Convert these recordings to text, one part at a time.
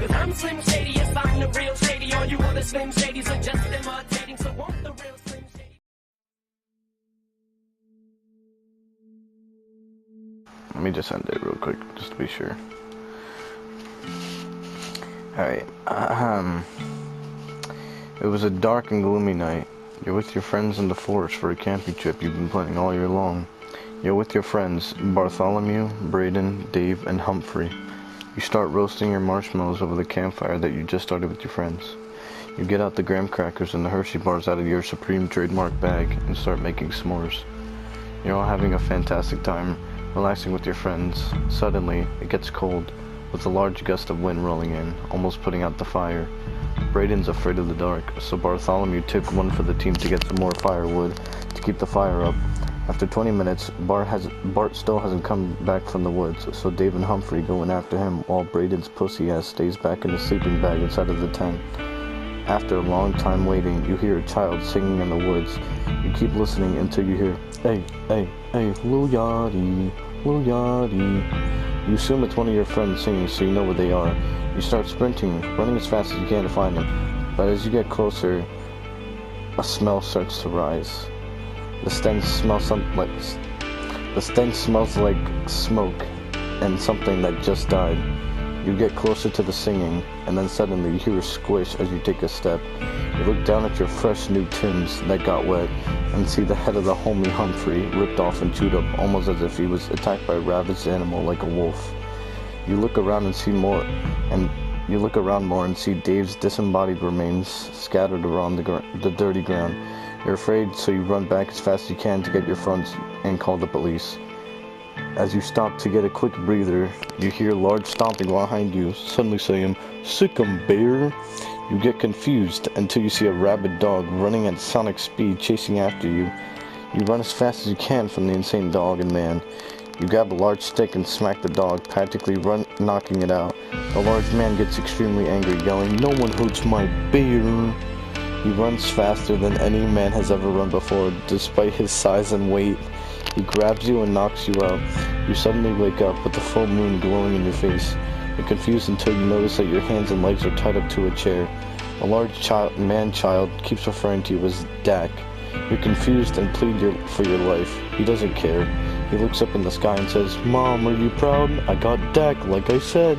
Cause I'm Slim Shady, yes, I'm the real Shady. All you other Slim Shadys are just imitating. So won't the real Slim Shady? Let me just end it real quick, just to be sure. Alright, it was a dark and gloomy night. You're with your friends in the forest for a camping trip you've been planning all year long. You're with your friends, Bartholomew, Braden, Dave, and Humphrey. You start roasting your marshmallows over the campfire that you just started with your friends. You get out the graham crackers and the Hershey bars out of your Supreme trademark bag and start making s'mores. You're all having a fantastic time, relaxing with your friends. Suddenly, it gets cold, with a large gust of wind rolling in, almost putting out the fire. Braden's afraid of the dark, so Bartholomew took one for the team to get some more firewood to keep the fire up. After 20 minutes, Bart still hasn't come back from the woods, so Dave and Humphrey go in after him while Braden's pussy ass stays back in the sleeping bag inside of the tent. After a long time waiting, you hear a child singing in the woods. You keep listening until you hear, "Hey, hey, hey, Lil Yachty, Lil Yachty." You assume it's one of your friends singing, so you know where they are. You start sprinting, running as fast as you can to find them. But as you get closer, a smell starts to rise. The stench smells like smoke and something that just died. You get closer to the singing, and then suddenly you hear a squish as you take a step. You look down at your fresh new Timbs that got wet, and see the head of the homie Humphrey ripped off and chewed up, almost as if he was attacked by a ravaged animal like a wolf. You look around and see more, and see Dave's disembodied remains scattered around the dirty ground. You're afraid, so you run back as fast as you can to get your friends and call the police. As you stop to get a quick breather, you hear large stomping behind you, suddenly saying, "Sick 'em, bear!" You get confused until you see a rabid dog running at sonic speed chasing after you. You run as fast as you can from the insane dog and man. You grab a large stick and smack the dog, practically knocking it out. The large man gets extremely angry, yelling, "No one hurts my bear!" He runs faster than any man has ever run before, despite his size and weight. He grabs you and knocks you out. You suddenly wake up with the full moon glowing in your face. You're confused until you notice that your hands and legs are tied up to a chair. A large man-child keeps referring to you as Dak. You're confused and plead for your life. He doesn't care. He looks up in the sky and says, "Mom, are you proud? I got Dak, like I said."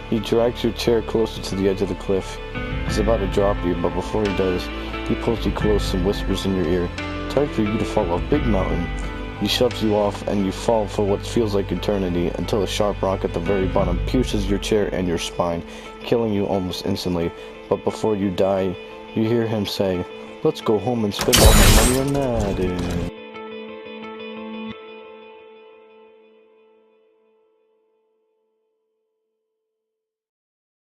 He drags your chair closer to the edge of the cliff. He's about to drop you, but before he does, he pulls you close and whispers in your ear, "Time for you to fall off Big Mountain." He shoves you off, and you fall for what feels like eternity until a sharp rock at the very bottom pierces your chair and your spine, killing you almost instantly. But before you die, you hear him say, "Let's go home and spend all my money on that."